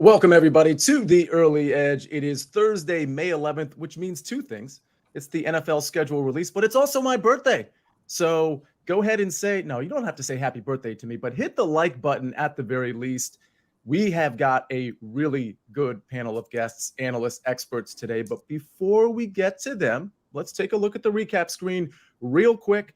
Welcome, everybody, to the Early Edge. It is Thursday, May 11th, which means two things. It's the NFL schedule release, but it's also my birthday. So go ahead and say, no, you don't have to say happy birthday to me, but hit the like button at the very least. We have got a really good panel of guests, analysts, experts today. But before we get to them, let's take a look at the recap screen real quick.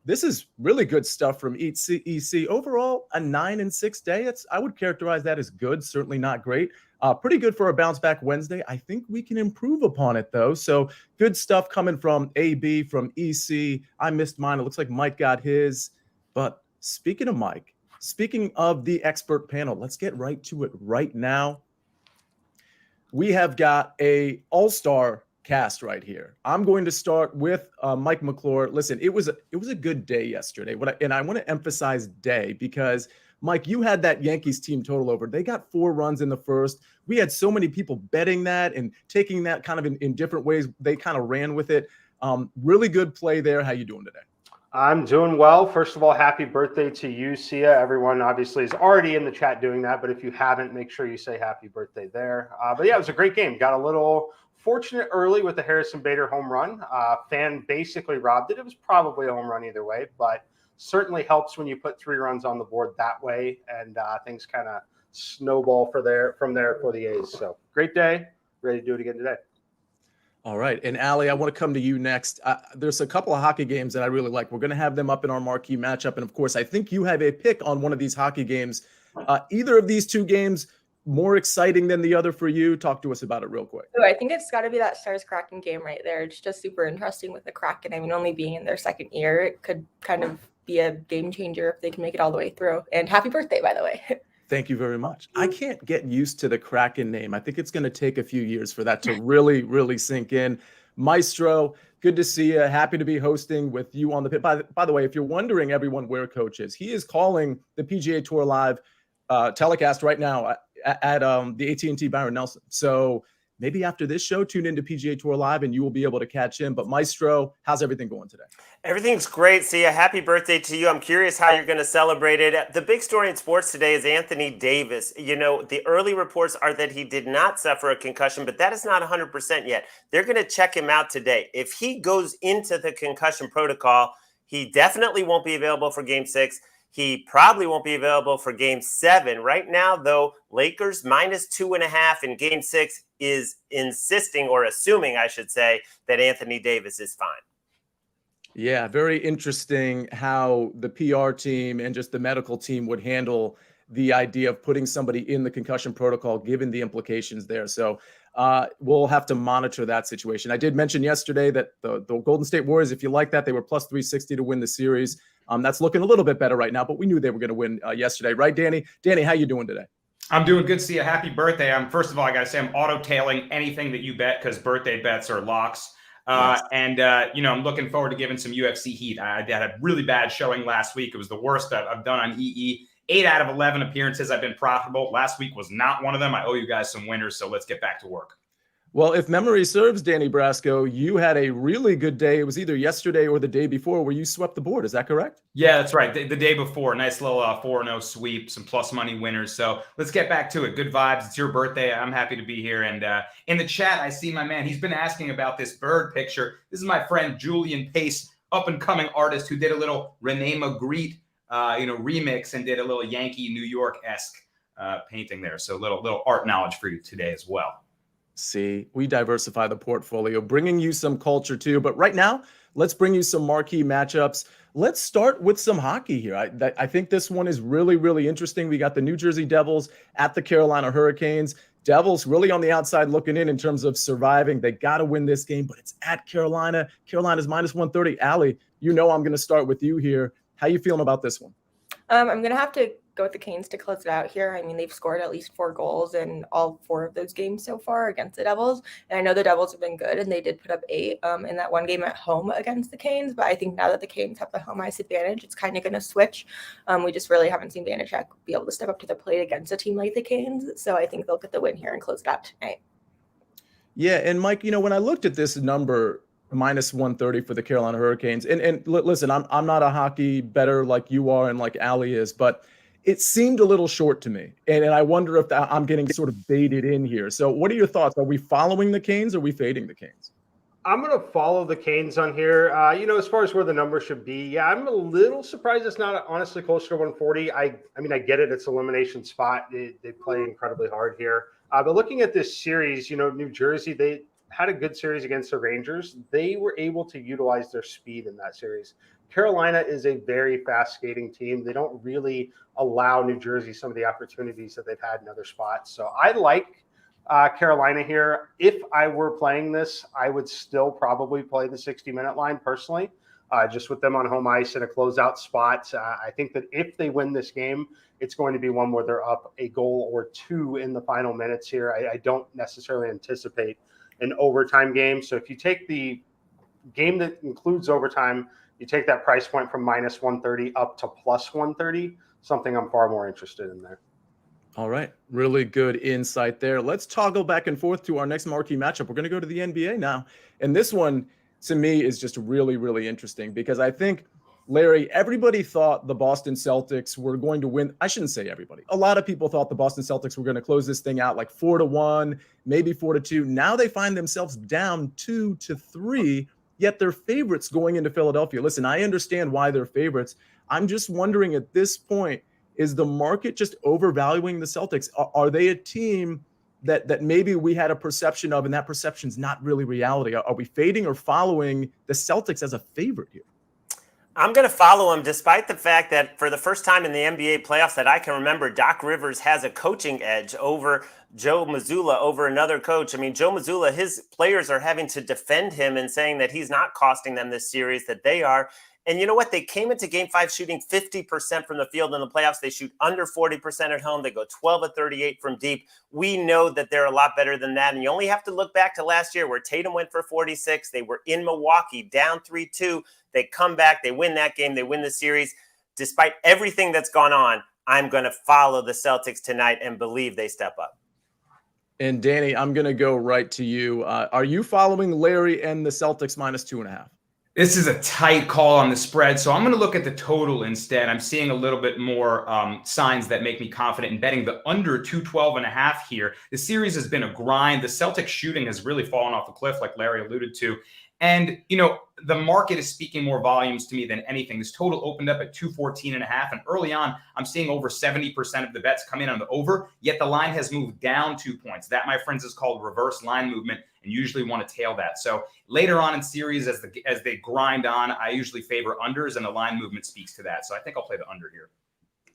This is really good stuff from EC. Overall, a 9-6 day. I would characterize that as good, certainly not great. Pretty good for a bounce back Wednesday. I think we can improve upon it, though. So good stuff coming from AB, from EC. I missed mine. It looks like Mike got his. But speaking of Mike, speaking of the expert panel, let's get right to it right now. We have got a all-star cast right here. I'm going to start with Mike McClure. Listen, it was a good day yesterday. And I want to emphasize day because, Mike, you had that Yankees team total over. They got 4 runs in the first. We had so many people betting that and taking that kind of in different ways. They kind of ran with it. Really good play there. How you doing today? I'm doing well. First of all, happy birthday to you, Sia. Everyone obviously is already in the chat doing that, but if you haven't, make sure you say happy birthday there. But yeah, it was a great game. Got a little fortunate early with the Harrison Bader home run. Fan basically robbed it. It was probably a home run either way, but certainly helps when you put 3 runs on the board that way, and things kind of snowball from there for the A's. So great day. Ready to do it again today. All right. And Allie, I want to come to you next. There's a couple of hockey games that I really like. We're going to have them up in our marquee matchup. And of course, I think you have a pick on one of these hockey games. Either of these two games more exciting than the other for you? Talk to us about it real quick. Oh, I think it's got to be that Stars-Kraken game right there. It's just super interesting with the Kraken. I mean, only being in their second year, it could kind of be a game changer if they can make it all the way through. And happy birthday, by the way. Thank you very much. I can't get used to the Kraken name. I think it's going to take a few years for that to really, really sink in. Maestro, good to see you. Happy to be hosting with you on the pit. By the way, if you're wondering, everyone, where Coach is, he is calling the PGA Tour Live telecast right now at the AT&T Byron Nelson. So maybe after this show, tune into PGA Tour Live and you will be able to catch him. But Maestro, how's everything going today? Everything's great, Sia. Happy birthday to you. I'm curious how you're going to celebrate it. The big story in sports today is Anthony Davis. You know, the early reports are that he did not suffer a concussion, but that is not 100% yet. They're going to check him out today. If he goes into the concussion protocol, he definitely won't be available for Game 6. He probably won't be available for Game 7. Right now, though, Lakers -2.5 in Game 6 is insisting, or assuming, I should say, that Anthony Davis is fine. Yeah, very interesting how the PR team and just the medical team would handle the idea of putting somebody in the concussion protocol, given the implications there. So we'll have to monitor that situation. I did mention yesterday that the Golden State Warriors, if you like that, they were plus 360 to win the series. That's looking a little bit better right now, but we knew they were going to win yesterday. Right, Danny? Danny, how you doing today? I'm doing good. See you. Happy birthday. First of all, I got to say I'm auto-tailing anything that you bet because birthday bets are locks. Yes. I'm looking forward to giving some UFC heat. I had a really bad showing last week. It was the worst I've done on EE. 8 out of 11 appearances I've been profitable. Last week was not one of them. I owe you guys some winners, so let's get back to work. Well, if memory serves, Danny Brasco, you had a really good day. It was either yesterday or the day before where you swept the board. Is that correct? Yeah, that's right. The day before, nice little 4-0 sweep, some plus money winners. So let's get back to it. Good vibes. It's your birthday. I'm happy to be here. And in the chat, I see my man. He's been asking about this bird picture. This is my friend Julian Pace, up-and-coming artist who did a little Rene Magritte remix and did a little Yankee New York-esque painting there. So little art knowledge for you today as well. See, we diversify the portfolio, bringing you some culture too. But right now, let's bring you some marquee matchups. Let's start with some hockey here. I think this one is really, really interesting. We got the New Jersey Devils at the Carolina Hurricanes. Devils really on the outside looking in terms of surviving. They got to win this game, but it's at Carolina. Carolina's -130. Allie, I'm going to start with you here. How you feeling about this one? I'm going to have to go with the Canes to close it out here. I mean, they've scored at least 4 goals in all 4 of those games so far against the Devils. And I know the Devils have been good, and they did put up 8 in that one game at home against the Canes. But I think now that the Canes have the home ice advantage, it's kind of going to switch. We just really haven't seen Vanacek be able to step up to the plate against a team like the Canes. So I think they'll get the win here and close it out tonight. Yeah, and Mike, when I looked at this number, -130 for the Carolina Hurricanes, and listen, I'm not a hockey bettor like you are and like Allie is, but it seemed a little short to me. And I wonder if I'm getting sort of baited in here. So what are your thoughts? Are we following the Canes or are we fading the Canes? I'm going to follow the Canes on here. As far as where the number should be, yeah, I'm a little surprised it's not honestly closer to 140. I mean, I get it. It's elimination spot. They play incredibly hard here. But looking at this series, New Jersey, they had a good series against the Rangers. They were able to utilize their speed in that series. Carolina is a very fast skating team. They don't really allow New Jersey some of the opportunities that they've had in other spots. So I like Carolina here. If I were playing this, I would still probably play the 60-minute line personally, just with them on home ice in a closeout spot. I think that if they win this game, it's going to be one where they're up a goal or two in the final minutes here. I don't necessarily anticipate an overtime game. So if you take the game that includes overtime, you take that price point from minus 130 up to plus 130, something I'm far more interested in there. All right. Really good insight there. Let's toggle back and forth to our next marquee matchup. We're going to go to the NBA now. And this one, to me, is just really, really interesting because I think, Larry, everybody thought the Boston Celtics were going to win. I shouldn't say everybody. A lot of people thought the Boston Celtics were going to close this thing out like 4-1, maybe 4-2. Now they find themselves down 2-3, yet they're favorites going into Philadelphia. Listen, I understand why they're favorites. I'm just wondering at this point, is the market just overvaluing the Celtics? Are they a team that maybe we had a perception of, and that perception's not really reality? Are we fading or following the Celtics as a favorite here? I'm going to follow him despite the fact that for the first time in the NBA playoffs that I can remember, Doc Rivers has a coaching edge over Joe Mazzulla, over another coach. I mean, Joe Mazzulla, his players are having to defend him and saying that he's not costing them this series, that they are. And you know what? They came into Game 5 shooting 50% from the field in the playoffs. They shoot under 40% at home. They go 12 of 38 from deep. We know that they're a lot better than that. And you only have to look back to last year where Tatum went for 46. They were in Milwaukee, down 3-2. They come back. They win that game. They win the series. Despite everything that's gone on, I'm going to follow the Celtics tonight and believe they step up. And Danny, I'm going to go right to you. Are you following Larry and the Celtics minus 2.5? This is a tight call on the spread, so I'm going to look at the total instead. I'm seeing a little bit more signs that make me confident in betting the under 212.5 here. The series has been a grind. The Celtics shooting has really fallen off a cliff, like Larry alluded to. And, the market is speaking more volumes to me than anything. This total opened up at 214.5. And early on, I'm seeing over 70% of the bets come in on the over, yet the line has moved down 2 points. That, my friends, is called reverse line movement, and usually want to tail that. So later on in series, as they grind on, I usually favor unders, and the line movement speaks to that. So I think I'll play the under here.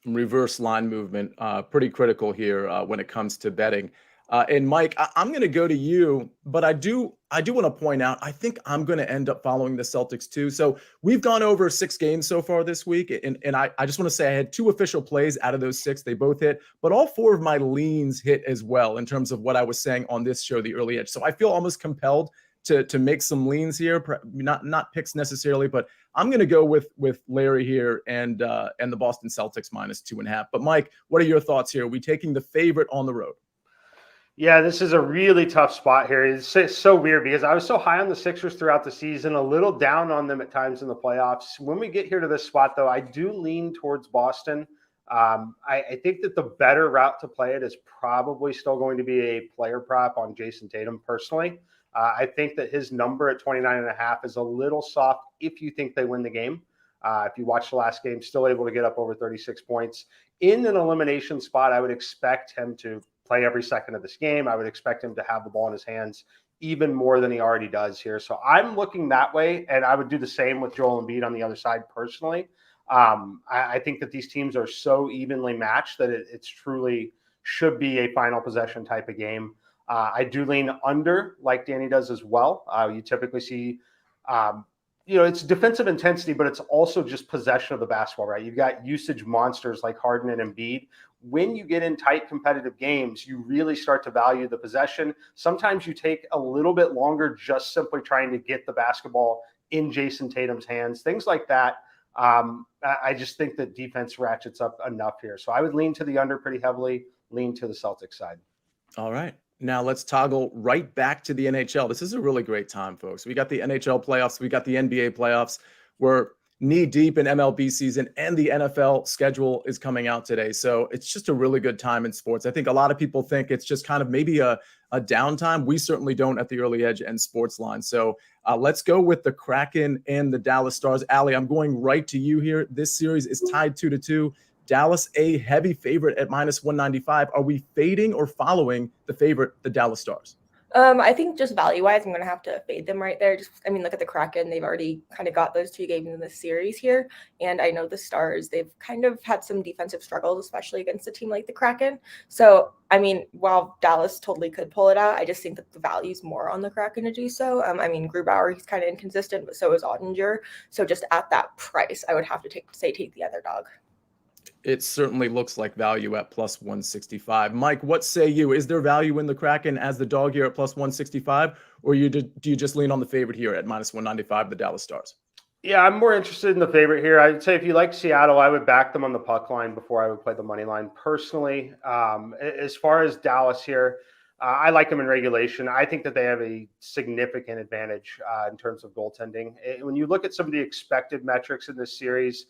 Reverse line movement, pretty critical here when it comes to betting. And Mike, I'm going to go to you, but I do want to point out, I think I'm going to end up following the Celtics too. So we've gone over 6 games so far this week. And I just want to say I had 2 official plays out of those 6. They both hit, but all 4 of my leans hit as well in terms of what I was saying on this show, The Early Edge. So I feel almost compelled to make some leans here, not picks necessarily, but I'm going to go with Larry here and the Boston Celtics minus 2.5. But Mike, what are your thoughts here? Are we taking the favorite on the road? Yeah, this is a really tough spot here. It's so weird because I was so high on the Sixers throughout the season, a little down on them at times in the playoffs. When we get here to this spot, though, I do lean towards Boston. I think that the better route to play it is probably still going to be a player prop on Jason Tatum personally. I think that his number at 29.5 is a little soft if you think they win the game. If you watch the last game, still able to get up over 36 points. In an elimination spot, I would expect him to play every second of this game. I would expect him to have the ball in his hands even more than he already does here. So I'm looking that way, and I would do the same with Joel Embiid on the other side personally. I think that these teams are so evenly matched that it's truly should be a final possession type of game. I do lean under like Danny does as well. You typically see it's defensive intensity, but it's also just possession of the basketball, right? You've got usage monsters like Harden and Embiid. When you get in tight competitive games, you really start to value the possession. Sometimes you take a little bit longer just simply trying to get the basketball in Jason Tatum's hands, things like that. I just think that defense ratchets up enough here. So I would lean to the under pretty heavily, lean to the Celtics side. All right. Now let's toggle right back to the NHL. This is a really great time, folks. We got the NHL playoffs. We got the NBA playoffs. We're knee deep in MLB season, and the NFL schedule is coming out today. So it's just a really good time in sports. I think a lot of people think it's just kind of maybe a downtime. We certainly don't at the Early Edge and SportsLine. So let's go with the Kraken and the Dallas Stars. Allie, I'm going right to you here. This series is tied 2-2. Dallas, a heavy favorite at -195. Are we fading or following the favorite, the Dallas Stars? I think just value-wise, I'm going to have to fade them right there. Look at the Kraken. They've already kind of got those 2 games in this series here. And I know the Stars, they've kind of had some defensive struggles, especially against a team like the Kraken. So, while Dallas totally could pull it out, I just think that the value's more on the Kraken to do so. Grubauer, he's kind of inconsistent, but so is Ottinger. So just at that price, I would have to take the underdog. It certainly looks like value at +165. Mike, what say you? Is there value in the Kraken as the dog here at +165, or do you just lean on the favorite here at -195, the Dallas Stars? Yeah, I'm more interested in the favorite here. I'd say if you like Seattle, I would back them on the puck line before I would play the money line personally. As far as Dallas here, I like them in regulation. I think that they have a significant advantage in terms of goaltending. When you look at some of the expected metrics in this series,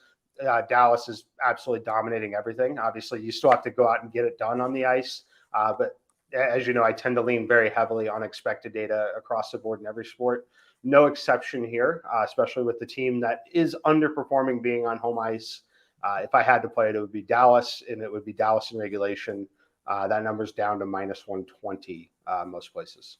Dallas is absolutely dominating everything. Obviously, you still have to go out and get it done on the ice. But as you know, I tend to lean very heavily on expected data across the board in every sport. No exception here, especially with the team that is underperforming being on home ice. If I had to play it, it would be Dallas, and it would be Dallas in regulation. That number's down to -120 most places.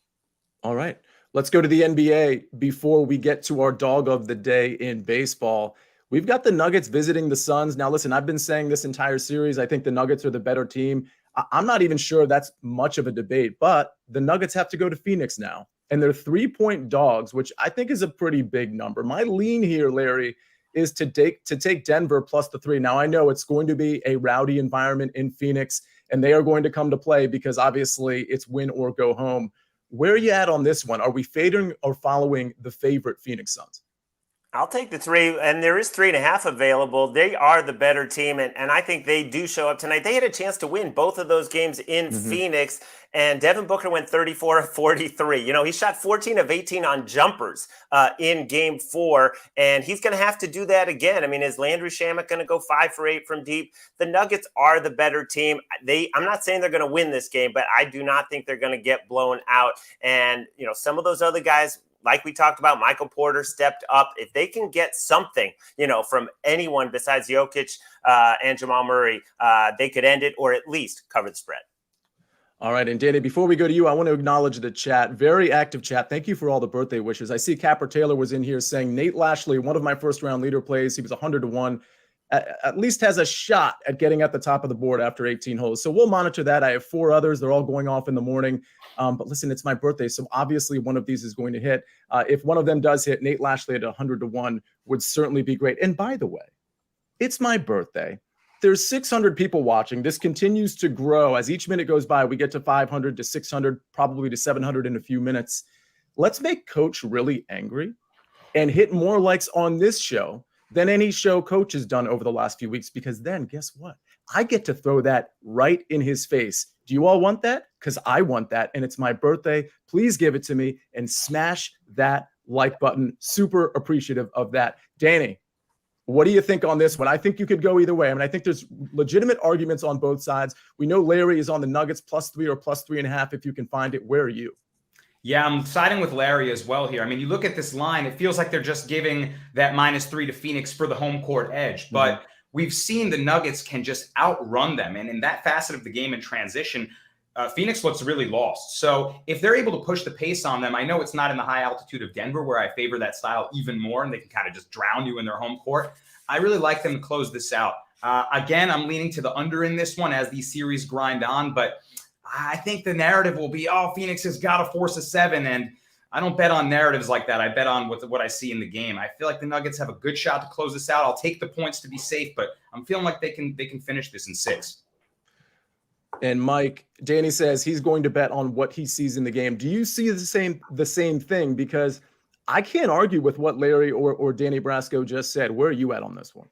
All right. Let's go to the NBA before we get to our dog of the day in baseball. We've got the Nuggets visiting the Suns. Now, listen, I've been saying this entire series, I think the Nuggets are the better team. I'm not even sure that's much of a debate, but the Nuggets have to go to Phoenix now. And they're 3-point dogs, which I think is a pretty big number. My lean here, Larry, is to take Denver plus the 3. Now, I know it's going to be a rowdy environment in Phoenix, and they are going to come to play because obviously it's win or go home. Where are you at on this one? Are we fading or following the favorite Phoenix Suns? I'll take the 3, and there is 3.5 available. They are the better team, and I think they do show up tonight. They had a chance to win both of those games in Phoenix, and Devin Booker went 34 of 43. He shot 14 of 18 on jumpers in Game 4, and he's going to have to do that again. Is Landry Shamet going to go 5 for 8 from deep? The Nuggets are the better team. I'm not saying they're going to win this game, but I do not think they're going to get blown out. And, some of those other guys, like we talked about, Michael Porter stepped up. If they can get something, from anyone besides Jokic and Jamal Murray, they could end it or at least cover the spread. All right. And Danny, before we go to you, I want to acknowledge the chat. Very active chat. Thank you for all the birthday wishes. I see Capper Taylor was in here saying Nate Lashley, one of my first round leader plays. He was 100-1. At least has a shot at getting at the top of the board after 18 holes. So we'll monitor that. I have 4 others. They're all going off in the morning. But listen, it's my birthday. So obviously one of these is going to hit. If one of them does hit, Nate Lashley at 100-1 would certainly be great. And by the way, it's my birthday. There's 600 people watching. This continues to grow. As each minute goes by, we get to 500 to 600, probably to 700 in a few minutes. Let's make Coach really angry and hit more likes on this show than any show Coach has done over the last few weeks, because then guess what? I get to throw that right in his face. Do you all want that? Because I want that, and it's my birthday. Please give it to me and smash that like button. Super appreciative of that. Danny, what do you think on this one? I think you could go either way. I think there's legitimate arguments on both sides. We know Larry is on the Nuggets +3 or +3.5 if you can find it. Where are you? Yeah, I'm siding with Larry as well here. You look at this line, it feels like they're just giving that -3 to Phoenix for the home court edge. But we've seen the Nuggets can just outrun them. And in that facet of the game in transition, Phoenix looks really lost. So if they're able to push the pace on them, I know it's not in the high altitude of Denver where I favor that style even more, and they can kind of just drown you in their home court. I really like them to close this out. Again, I'm leaning to the under in this one as these series grind on, but I think the narrative will be, Phoenix has got to force a 7. And I don't bet on narratives like that. I bet on what I see in the game. I feel like the Nuggets have a good shot to close this out. I'll take the points to be safe, but I'm feeling like they can finish this in 6. And Mike, Danny says he's going to bet on what he sees in the game. Do you see the same thing? Because I can't argue with what Larry or Danny Brasco just said. Where are you at on this one?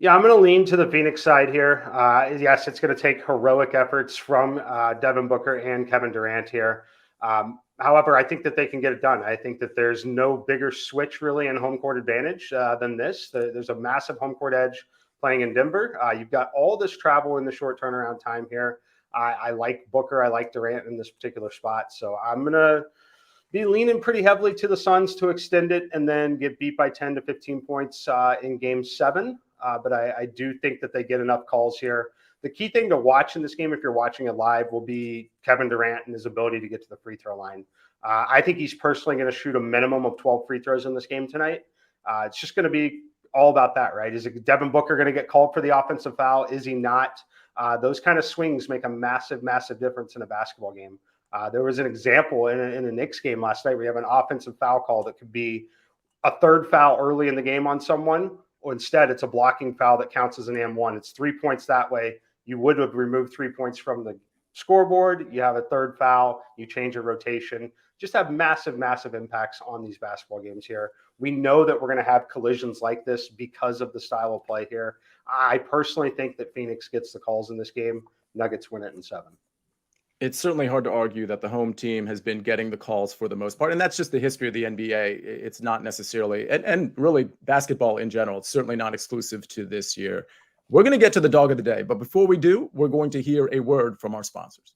Yeah, I'm going to lean to the Phoenix side here. Yes, it's going to take heroic efforts from Devin Booker and Kevin Durant here. However, I think that they can get it done. I think that there's no bigger switch really in home court advantage than this. There's a massive home court edge playing in Denver. You've got all this travel in the short turnaround time here. I like Booker. I like Durant in this particular spot. So I'm going to be leaning pretty heavily to the Suns to extend it and then get beat by 10 to 15 points in game 7. But I do think that they get enough calls here. The key thing to watch in this game, if you're watching it live, will be Kevin Durant and his ability to get to the free throw line. I think he's personally going to shoot a minimum of 12 free throws in this game tonight. It's just going to be all about that, right? Is Devin Booker going to get called for the offensive foul? Is he not? Those kind of swings make a massive, massive difference in a basketball game. There was an example in a Knicks game last night where you have an offensive foul call that could be a third foul early in the game on someone, or instead it's a blocking foul that counts as an M1. It's 3 points that way. You would have removed 3 points from the scoreboard. You have a third foul. You change your rotation. Just have massive, massive impacts on these basketball games here. We know that we're going to have collisions like this because of the style of play here. I personally think that Phoenix gets the calls in this game. Nuggets win it in 7. It's certainly hard to argue that the home team has been getting the calls for the most part. And that's just the history of the NBA. It's not necessarily, and really basketball in general, it's certainly not exclusive to this year. We're going to get to the dog of the day. But before we do, we're going to hear a word from our sponsors.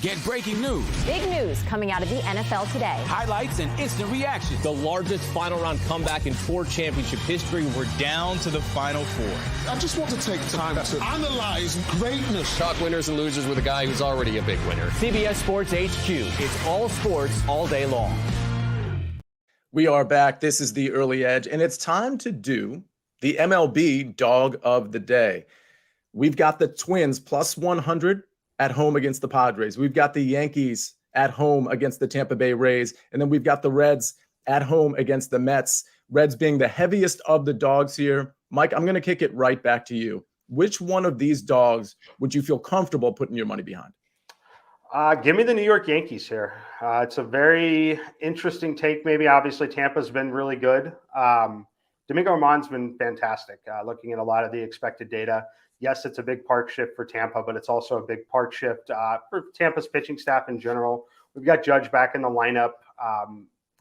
Get breaking news. Big news coming out of the NFL today. Highlights and instant reactions. The largest final round comeback in Ford championship history. We're down to the final 4. I just want to take time to analyze greatness. Talk winners and losers with a guy who's already a big winner. CBS Sports HQ. It's all sports all day long. We are back. This is the Early Edge, and it's time to do the MLB dog of the day. We've got the Twins plus 100 at home against the Padres. We've got the Yankees at home against the Tampa Bay Rays. And then we've got the Reds at home against the Mets. Reds being the heaviest of the dogs here. Mike, I'm going to kick it right back to you. Which one of these dogs would you feel comfortable putting your money behind? Give me the New York Yankees here. It's a very interesting take. Maybe obviously Tampa's been really good. Domingo Germán's been fantastic. Looking at a lot of the expected data. Yes, it's a big park shift for Tampa, but it's also a big park shift for Tampa's pitching staff in general. We've got Judge back in the lineup.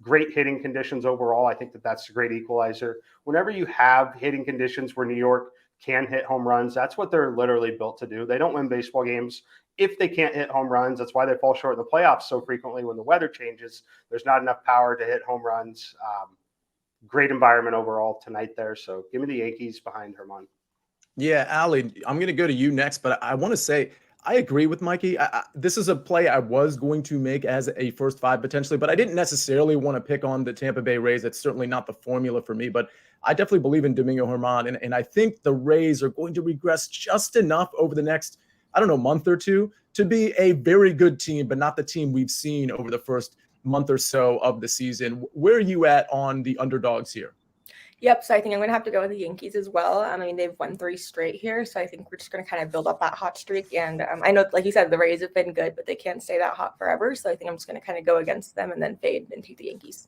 Great hitting conditions overall. I think that that's a great equalizer. Whenever you have hitting conditions where New York can hit home runs, that's what they're literally built to do. They don't win baseball games if they can't hit home runs. That's why they fall short in the playoffs so frequently when the weather changes. There's not enough power to hit home runs. Great environment overall tonight there. So give me the Yankees behind Germán. Yeah, Allie, I'm going to go to you next, but I want to say I agree with Mikey. This is a play I was going to make as a first 5 potentially, but I didn't necessarily want to pick on the Tampa Bay Rays. It's certainly not the formula for me, but I definitely believe in Domingo Germán, and I think the Rays are going to regress just enough over the next, month or two to be a very good team, but not the team we've seen over the first month or so of the season. Where are you at on the underdogs here? Yep, so I think I'm going to have to go with the Yankees as well. I mean, they've won 3 straight here, so I think we're just going to kind of build up that hot streak. And I know, like you said, the Rays have been good, but they can't stay that hot forever. So I think I'm just going to kind of go against them and then fade and take the Yankees.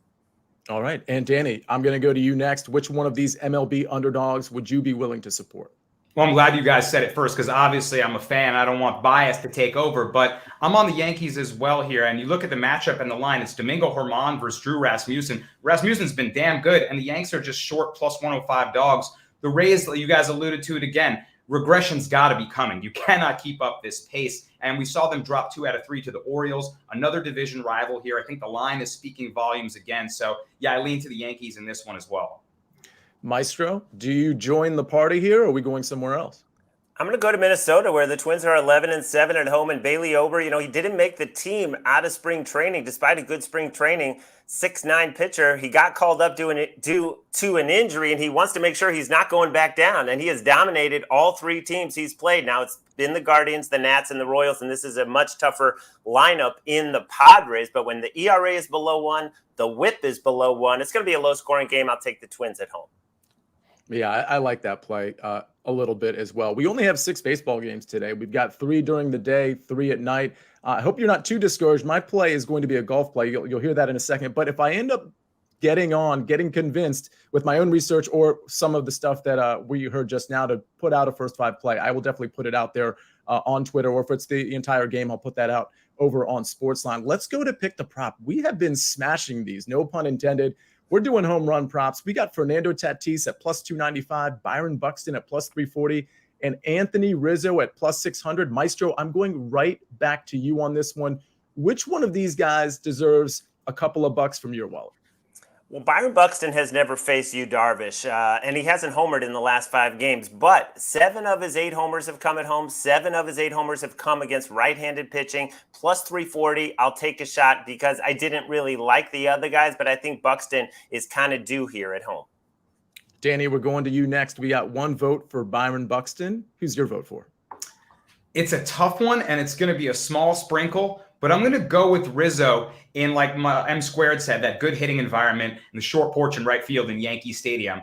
All right. And Danny, I'm going to go to you next. Which one of these MLB underdogs would you be willing to support? Well, I'm glad you guys said it first because obviously I'm a fan. I don't want bias to take over, but I'm on the Yankees as well here. And you look at the matchup and the line, it's Domingo Germán versus Drew Rasmussen. Rasmussen's been damn good, and the Yanks are just short plus 105 dogs. The Rays, you guys alluded to it again, regression's got to be coming. You cannot keep up this pace. And we saw them drop 2 out of 3 to the Orioles, another division rival here. I think the line is speaking volumes again. So, yeah, I lean to the Yankees in this one as well. Maestro, do you join the party here, or are we going somewhere else? I'm going to go to Minnesota, where the Twins are 11-7 at home, and Bailey Ober, he didn't make the team out of spring training, despite a good spring training. 6'9" pitcher. He got called up due to an injury, and he wants to make sure he's not going back down. And he has dominated all 3 teams he's played. Now it's been the Guardians, the Nats, and the Royals, and this is a much tougher lineup in the Padres. But when the ERA is below 1, the WHIP is below 1, it's going to be a low-scoring game. I'll take the Twins at home. Yeah, I like that play a little bit as well. We only have 6 baseball games today. We've got 3 during the day, 3 at night. I hope you're not too discouraged. My play is going to be a golf play. You'll hear that in a second. But if I end up getting convinced with my own research or some of the stuff that we heard just now to put out a first five play. I will definitely put it out there on Twitter, or if it's the entire game, I'll put that out over on SportsLine. Let's go to pick the prop. We have been smashing these, no pun intended. We're doing home run props. We got Fernando Tatis at plus 295, Byron Buxton at plus 340, and Anthony Rizzo at plus 600. Maestro, I'm going right back to you on this one. Which one of these guys deserves a couple of bucks from your wallet? Well, Byron Buxton has never faced Yu Darvish, and he hasn't homered in the last 5 games. But 7 of his 8 homers have come at home. 7 of his 8 homers have come against right-handed pitching. Plus 340, I'll take a shot because I didn't really like the other guys, but I think Buxton is kind of due here at home. Danny, we're going to you next. We got 1 vote for Byron Buxton. Who's your vote for? It's a tough one, and it's going to be a small sprinkle, but I'm going to go with Rizzo in, like my M Squared said, that good hitting environment in the short porch in right field in Yankee Stadium.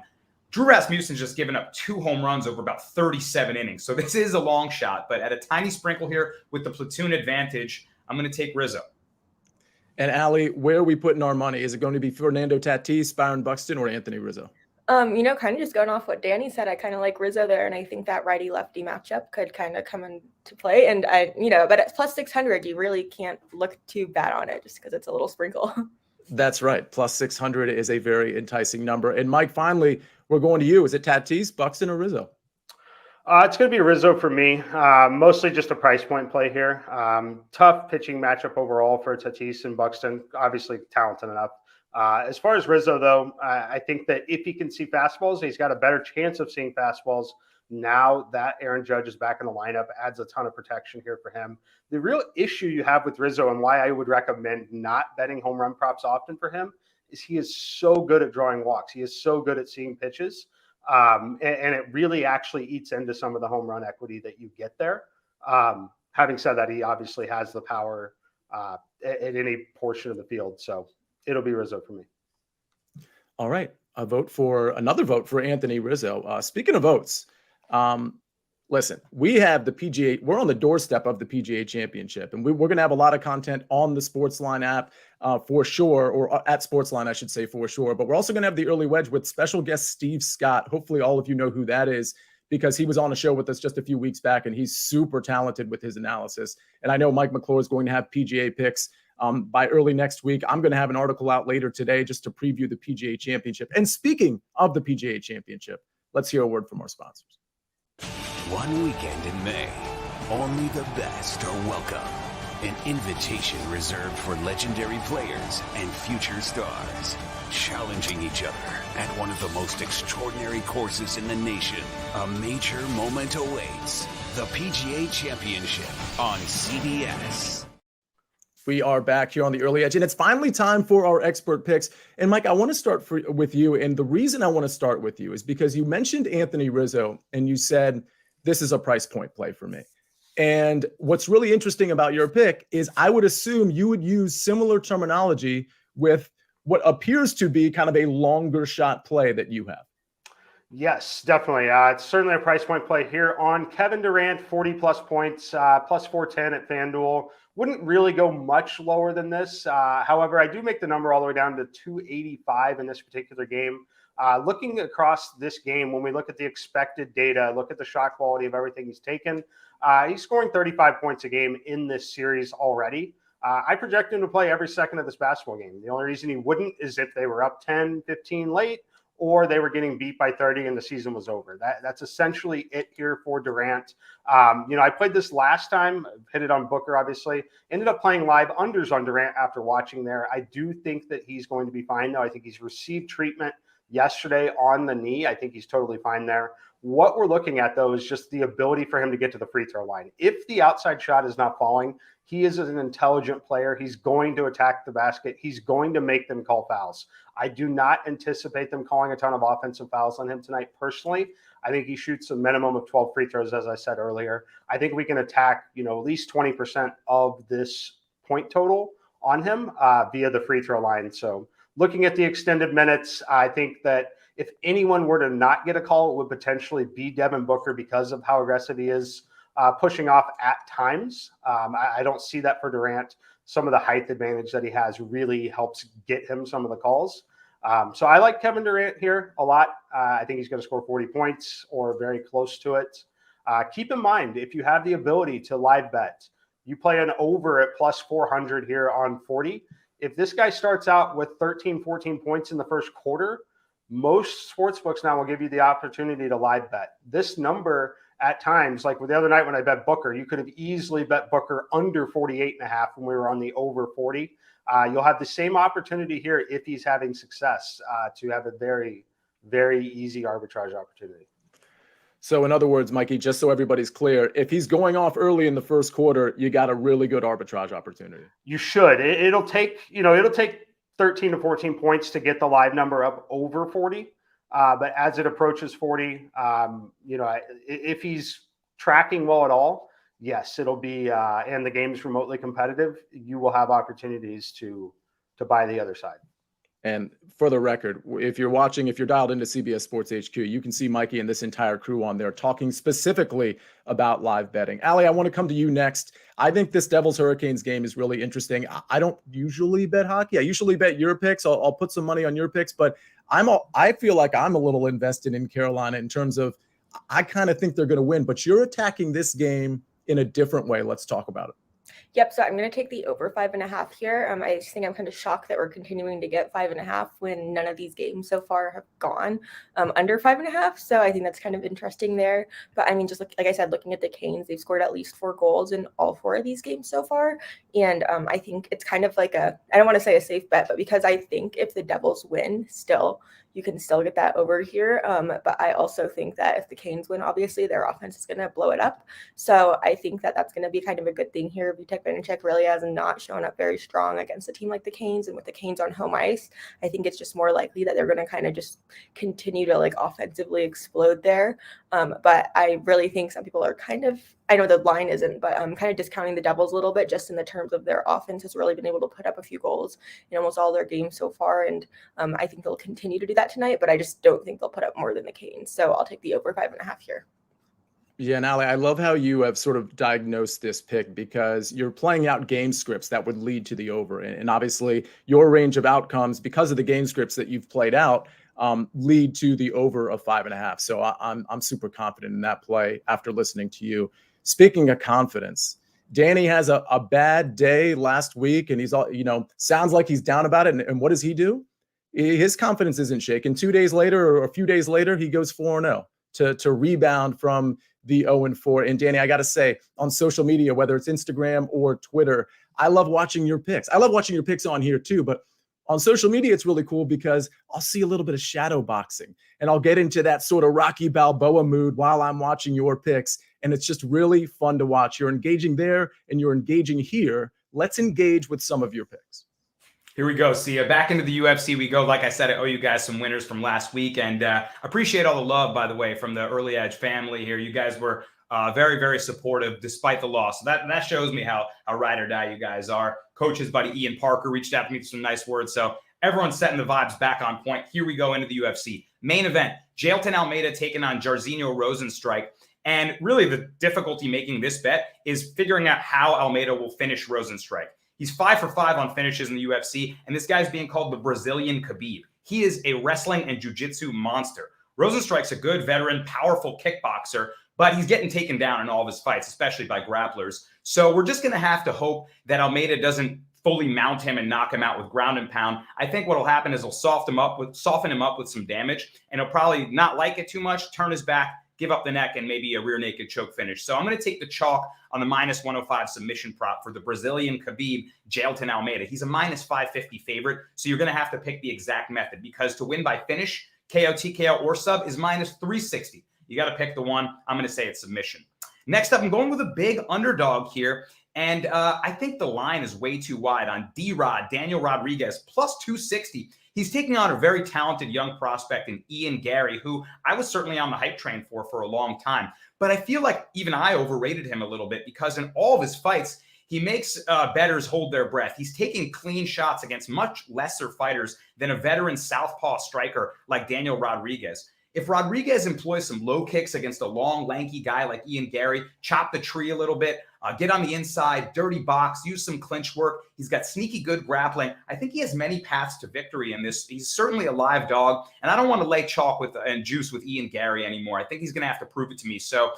Drew Rasmussen's just given up 2 home runs over about 37 innings. So this is a long shot, but at a tiny sprinkle here with the platoon advantage, I'm going to take Rizzo. And Allie, where are we putting our money? Is it going to be Fernando Tatis, Byron Buxton, or Anthony Rizzo? Kind of just going off what Danny said, I kind of like Rizzo there, and I think that righty-lefty matchup could kind of come into play. And but at plus 600, you really can't look too bad on it just because it's a little sprinkle. That's right. Plus 600 is a very enticing number. And Mike, finally, we're going to you. Is it Tatis, Buxton, or Rizzo? It's going to be Rizzo for me. Mostly just a price point play here. Tough pitching matchup overall for Tatis and Buxton. Obviously talented enough. As far as Rizzo, though, I think that if he can see fastballs, he's got a better chance of seeing fastballs now that Aaron Judge is back in the lineup. Adds a ton of protection here for him. The real issue you have with Rizzo and why I would recommend not betting home run props often for him is he is so good at drawing walks. He is so good at seeing pitches. And it really actually eats into some of the home run equity that you get there. Having said that, he obviously has the power at any portion of the field. So it'll be Rizzo for me. All right. Another vote for Anthony Rizzo. Speaking of votes, listen, we have the PGA. We're on the doorstep of the PGA Championship, and we're going to have a lot of content on the SportsLine app for sure, or at SportsLine, I should say, for sure. But we're also going to have the early wedge with special guest Steve Scott. Hopefully all of you know who that is, because he was on a show with us just a few weeks back, and he's super talented with his analysis. And I know Mike McClure is going to have PGA picks by early next week. I'm going to have an article out later today just to preview the PGA Championship. And speaking of the PGA Championship, let's hear a word from our sponsors. One weekend in May, only the best are welcome. An invitation reserved for legendary players and future stars, challenging each other at one of the most extraordinary courses in the nation. A major moment awaits. The PGA Championship on CBS. We are back here on the early edge, and it's finally time for our expert picks. And Mike, I want to start with you. And the reason I want to start with you is because you mentioned Anthony Rizzo, and you said, this is a price point play for me. And what's really interesting about your pick is I would assume you would use similar terminology with what appears to be kind of a longer shot play that you have. Yes, definitely. It's certainly a price point play here on Kevin Durant, 40 plus points, plus 410 at FanDuel. Wouldn't really go much lower than this. However, I do make the number all the way down to 285 in this particular game. Looking across this game, when we look at the expected data, look at the shot quality of everything he's taken, he's scoring 35 points a game in this series already. I project him to play every second of this basketball game. The only reason he wouldn't is if they were up 10, 15 late, or they were getting beat by 30 and the season was over. That's essentially it here for Durant. I played this last time, hit it on Booker, obviously. Ended up playing live unders on Durant after watching there. I do think that he's going to be fine, though. I think he's received treatment yesterday on the knee. I think he's totally fine there. What we're looking at, though, is just the ability for him to get to the free throw line. If the outside shot is not falling, he is an intelligent player. He's going to attack the basket. He's going to make them call fouls. I do not anticipate them calling a ton of offensive fouls on him tonight personally. I think he shoots a minimum of 12 free throws, as I said earlier. I think we can attack, at least 20% of this point total on him via the free throw line. So looking at the extended minutes, I think that if anyone were to not get a call, it would potentially be Devin Booker because of how aggressive he is pushing off at times. I don't see that for Durant. Some of the height advantage that he has really helps get him some of the calls. So I like Kevin Durant here a lot. I think he's going to score 40 points or very close to it. Keep in mind, if you have the ability to live bet, you play an over at plus 400 here on 40. If this guy starts out with 13, 14 points in the first quarter, most sports books now will give you the opportunity to live bet. This number at times, like with the other night when I bet Booker, you could have easily bet Booker under 48.5 when we were on the over 40. You'll have the same opportunity here if he's having success to have a very, very easy arbitrage opportunity. So in other words, Mikey, just so everybody's clear, if he's going off early in the first quarter, you got a really good arbitrage opportunity. You should. It'll take 13 to 14 points to get the live number up over 40. But as it approaches 40, if he's tracking well at all, yes, it'll be, and the game's remotely competitive, you will have opportunities to buy the other side. And for the record, if you're dialed into CBS Sports HQ, you can see Mikey and this entire crew on there talking specifically about live betting. Allie, I want to come to you next. I think this Devils Hurricanes game is really interesting. I don't usually bet hockey. I usually bet your picks. I'll put some money on your picks, but I feel like I'm a little invested in Carolina in terms of I kind of think they're going to win, but you're attacking this game in a different way. Let's talk about it. Yep. So I'm going to take the over 5.5 here. I just think I'm kind of shocked that we're continuing to get 5.5 when none of these games so far have gone under 5.5. So I think that's kind of interesting there. But I mean, just like I said, looking at the Canes, they've scored at least 4 goals in all 4 of these games so far. And I think it's kind of like I don't want to say a safe bet, but because I think if the Devils win still, you can still get that over here. But I also think that if the Canes win, obviously their offense is going to blow it up. So I think that that's going to be kind of a good thing here. Vitek Vanacek really has not shown up very strong against a team like the Canes, and with the Canes on home ice, I think it's just more likely that they're going to kind of just continue to offensively explode there. But I really think some people are I know the line isn't, but I'm kind of discounting the Devils a little bit just in the terms of their offense has really been able to put up a few goals in almost all their games so far. And I think they'll continue to do that tonight, but I just don't think they'll put up more than the Canes. So I'll take the over 5.5 here. Yeah, and Allie, I love how you have sort of diagnosed this pick because you're playing out game scripts that would lead to the over. And obviously your range of outcomes because of the game scripts that you've played out lead to the over of 5.5. So I'm super confident in that play after listening to you. Speaking of confidence, Danny has a bad day last week and he's sounds like he's down about it. And what does he do? His confidence isn't shaken. 2 days later or a few days later, he goes 4-0 to rebound from the 0-4. And Danny, I got to say, on social media, whether it's Instagram or Twitter, I love watching your picks. I love watching your picks on here too, but on social media, it's really cool because I'll see a little bit of shadow boxing and I'll get into that sort of Rocky Balboa mood while I'm watching your picks. And it's just really fun to watch. You're engaging there and you're engaging here. Let's engage with some of your picks. Here we go, Sia. Back into the UFC we go. Like I said, I owe you guys some winners from last week. And appreciate all the love, by the way, from the Early Edge family here. You guys were very, very supportive despite the loss. So that shows me how ride or die you guys are. Coach's buddy Ian Parker reached out to me with some nice words. So everyone's setting the vibes back on point. Here we go into the UFC. Main event, Jailton Almeida taking on Jairzinho Rozenstruik. And really the difficulty making this bet is figuring out how Almeida will finish Rozenstruik. He's 5 for 5 on finishes in the UFC, and this guy's being called the Brazilian Khabib. He is a wrestling and jiu-jitsu monster. Rozenstruik's a good veteran, powerful kickboxer, but he's getting taken down in all of his fights, especially by grapplers. So we're just going to have to hope that Almeida doesn't fully mount him and knock him out with ground and pound. I think what will happen is he'll soften him up with some damage, and he'll probably not like it too much, turn his back, give up the neck, and maybe a rear naked choke finish. So I'm going to take the chalk on the minus 105 submission prop for the Brazilian Khabib, Jailton Almeida. He's a minus 550 favorite, so you're going to have to pick the exact method because to win by finish, KO, TKO, or sub is minus 360. You got to pick the one. I'm going to say it's submission. Next up, I'm going with a big underdog here, and I think the line is way too wide on D-Rod, Daniel Rodriguez, plus 260. He's taking on a very talented young prospect in Ian Gary, who I was certainly on the hype train for a long time. But I feel like even I overrated him a little bit because in all of his fights, he makes bettors hold their breath. He's taking clean shots against much lesser fighters than a veteran southpaw striker like Daniel Rodriguez. If Rodriguez employs some low kicks against a long, lanky guy like Ian Gary, chop the tree a little bit, get on the inside, dirty box, use some clinch work. He's got sneaky good grappling. I think he has many paths to victory in this. He's certainly a live dog, and I don't want to lay chalk and juice with Ian Gary anymore. I think he's going to have to prove it to me. So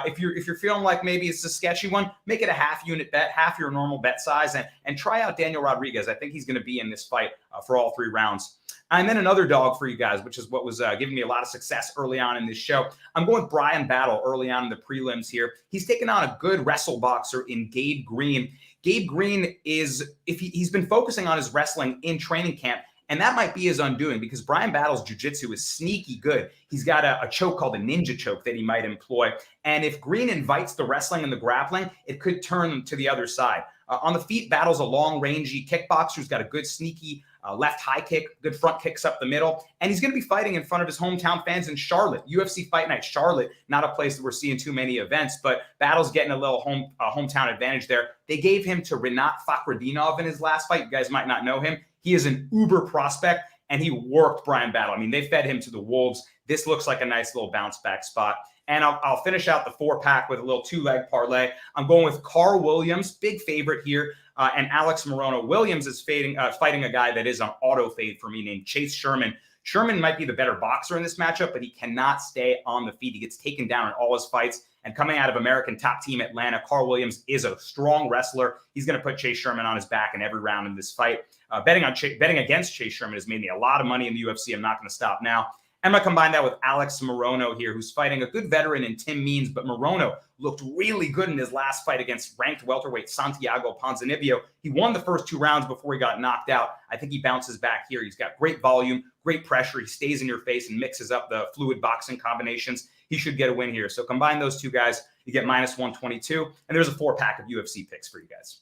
if you're feeling like maybe it's a sketchy one, make it a half unit bet, half your normal bet size, and try out Daniel Rodriguez. I think he's going to be in this fight for all 3 rounds. And then another dog for you guys, which is what was giving me a lot of success early on in this show. I'm going with Brian Battle early on in the prelims here. He's taking on a good wrestle boxer in Gabe Green. Gabe Green he's been focusing on his wrestling in training camp, and that might be his undoing because Brian Battle's jiu-jitsu is sneaky good. He's got a choke called a ninja choke that he might employ. And if Green invites the wrestling and the grappling, it could turn to the other side. On the feet, Battle's a long, rangy kickboxer who's got a good, sneaky left high kick, good front kicks up the middle. And he's going to be fighting in front of his hometown fans in Charlotte. UFC Fight Night Charlotte, not a place that we're seeing too many events, but Battle's getting a little hometown advantage there. They gave him to Rinat Fakhretdinov in his last fight. You guys might not know him. He is an uber prospect, and he worked Brian Battle. I mean, they fed him to the wolves. This looks like a nice little bounce back spot. And I'll finish out the 4-pack with a little 2-leg parlay. I'm going with Carl Williams, big favorite here, and Alex Morono. Williams is fighting a guy that is an auto fade for me named Chase Sherman. Sherman might be the better boxer in this matchup, but he cannot stay on the feet. He gets taken down in all his fights. And coming out of American top team Atlanta, Carl Williams is a strong wrestler. He's going to put Chase Sherman on his back in every round in this fight. Betting against Chase Sherman has made me a lot of money in the UFC. I'm not going to stop now. I'm going to combine that with Alex Morono here, who's fighting a good veteran in Tim Means, but Morono looked really good in his last fight against ranked welterweight Santiago Ponzinibbio. He won the first 2 rounds before he got knocked out. I think he bounces back here. He's got great volume, great pressure. He stays in your face and mixes up the fluid boxing combinations. He should get a win here. So combine those 2 guys, you get -122, and there's a 4-pack of UFC picks for you guys.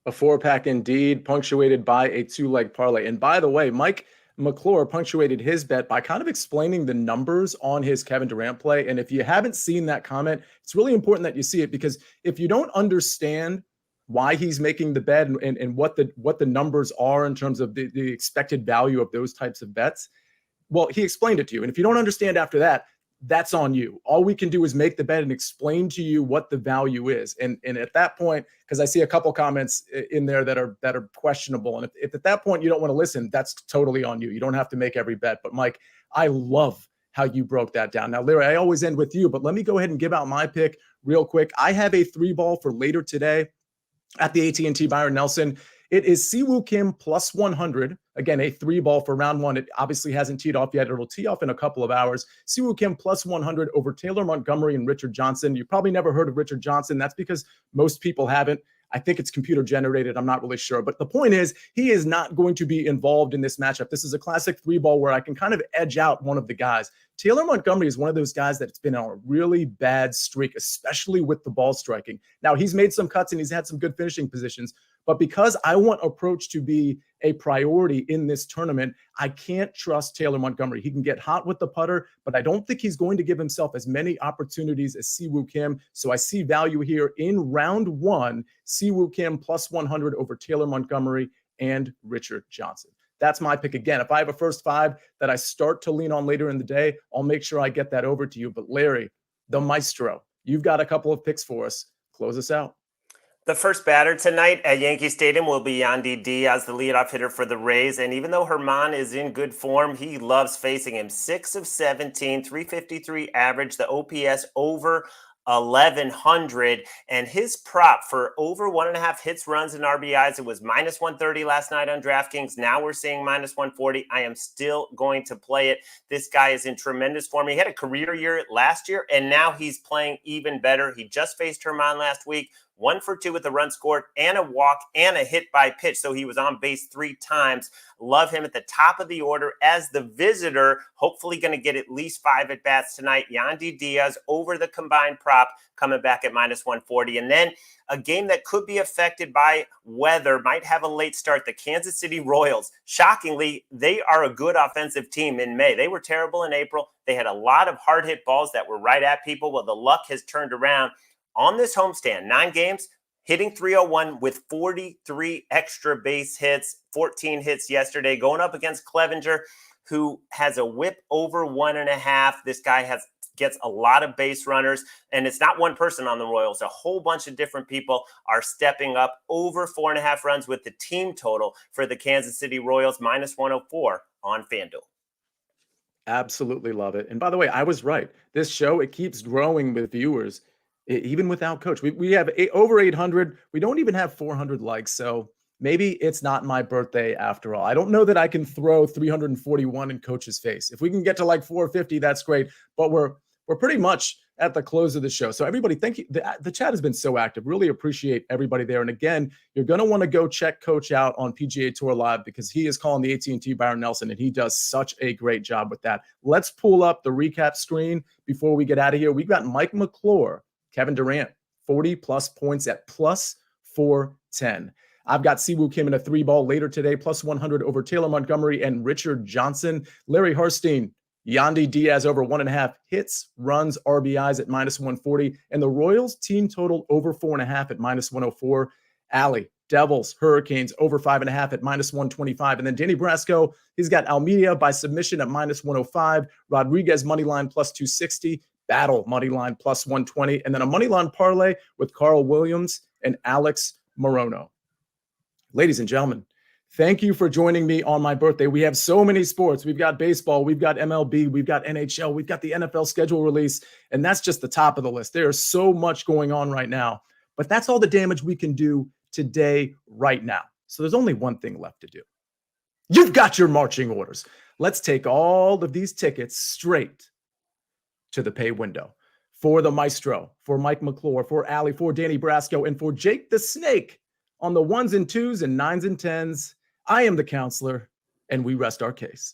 A 4-pack indeed, punctuated by a 2-leg parlay. And by the way, Mike McClure punctuated his bet by kind of explaining the numbers on his Kevin Durant play. And if you haven't seen that comment, it's really important that you see it, because if you don't understand why he's making the bet and what the numbers are in terms of the expected value of those types of bets, well, he explained it to you. And if you don't understand after that, that's on you. All we can do is make the bet and explain to you what the value is. And at that point, because I see a couple comments in there that are questionable. And if at that point you don't want to listen, that's totally on you. You don't have to make every bet. But Mike, I love how you broke that down. Now, Larry, I always end with you, but let me go ahead and give out my pick real quick. I have a 3-ball for later today at the AT&T Byron Nelson. It is Siwoo Kim +100. Again, a 3-ball for round 1. It obviously hasn't teed off yet. It'll tee off in a couple of hours. Siwoo Kim +100 over Taylor Montgomery and Richard Johnson. You probably never heard of Richard Johnson. That's because most people haven't. I think it's computer generated. I'm not really sure. But the point is, he is not going to be involved in this matchup. This is a classic 3-ball where I can kind of edge out one of the guys. Taylor Montgomery is one of those guys that's been on a really bad streak, especially with the ball striking. Now, he's made some cuts and he's had some good finishing positions. But because I want approach to be a priority in this tournament, I can't trust Taylor Montgomery. He can get hot with the putter, but I don't think he's going to give himself as many opportunities as Siwoo Kim. So I see value here in round 1, Siwoo Kim +100 over Taylor Montgomery and Richard Johnson. That's my pick. Again, if I have a first 5 that I start to lean on later in the day, I'll make sure I get that over to you. But Larry, the maestro, you've got a couple of picks for us. Close us out. The first batter tonight at Yankee Stadium will be Yandy Diaz, the leadoff hitter for the Rays. And even though Herman is in good form, he loves facing him. 6 of 17, 353 average, the OPS over 1,100. And his prop for over 1.5 hits, runs, and RBIs, it was -130 last night on DraftKings. Now we're seeing -140. I am still going to play it. This guy is in tremendous form. He had a career year last year, and now he's playing even better. He just faced Herman last week. 1 for 2 with a run scored and a walk and a hit by pitch. So he was on base 3 times. Love him at the top of the order as the visitor. Hopefully going to get at least 5 at-bats tonight. Yandy Diaz over the combined prop coming back at -140. And then a game that could be affected by weather, might have a late start. The Kansas City Royals. Shockingly, they are a good offensive team in May. They were terrible in April. They had a lot of hard hit balls that were right at people. Well, the luck has turned around. On this homestand, 9 games, hitting .301 with 43 extra base hits, 14 hits yesterday, going up against Clevenger. who has a whip over 1.5. This guy gets a lot of base runners, and it's not one person on the Royals. A whole bunch of different people are stepping up over 4.5 runs with the team total for the Kansas City Royals, -104 on FanDuel. Absolutely love it. And by the way, I was right. This show, it keeps growing with viewers, even without Coach. We have over 800. We don't even have 400 likes. So maybe it's not my birthday after all. I don't know that I can throw 341 in Coach's face. If we can get to like 450, that's great. But we're pretty much at the close of the show. So everybody, thank you. The chat has been so active. Really appreciate everybody there. And again, you're going to want to go check Coach out on PGA Tour Live because he is calling the AT&T Byron Nelson, and he does such a great job with that. Let's pull up the recap screen before we get out of here. We've got Mike McClure, Kevin Durant, 40-plus points at +410. I've got Siwoo Kim in a 3-ball later today, +100 over Taylor Montgomery and Richard Johnson. Larry Hartstein, Yandy Diaz over 1.5 hits, runs, RBIs at -140, and the Royals team total over 4.5 at -104. Allie, Devils, Hurricanes over 5.5 at -125, and then Danny Brasco, he's got Almeida by submission at -105, Rodriguez moneyline +260, Battle moneyline +120, and then a moneyline parlay with Carl Williams and Alex Morono. Ladies and gentlemen, thank you for joining me on my birthday. We have so many sports. We've got baseball, we've got MLB, we've got NHL, we've got the NFL schedule release, and that's just the top of the list. There is so much going on right now, but that's all the damage we can do today, right now. So there's only one thing left to do. You've got your marching orders. Let's take all of these tickets straight to the pay window. For the Maestro, for Mike McClure, for Allie, for Danny Brasco, and for Jake the Snake on the 1s and 2s and 9s and 10s. I am the counselor, and we rest our case.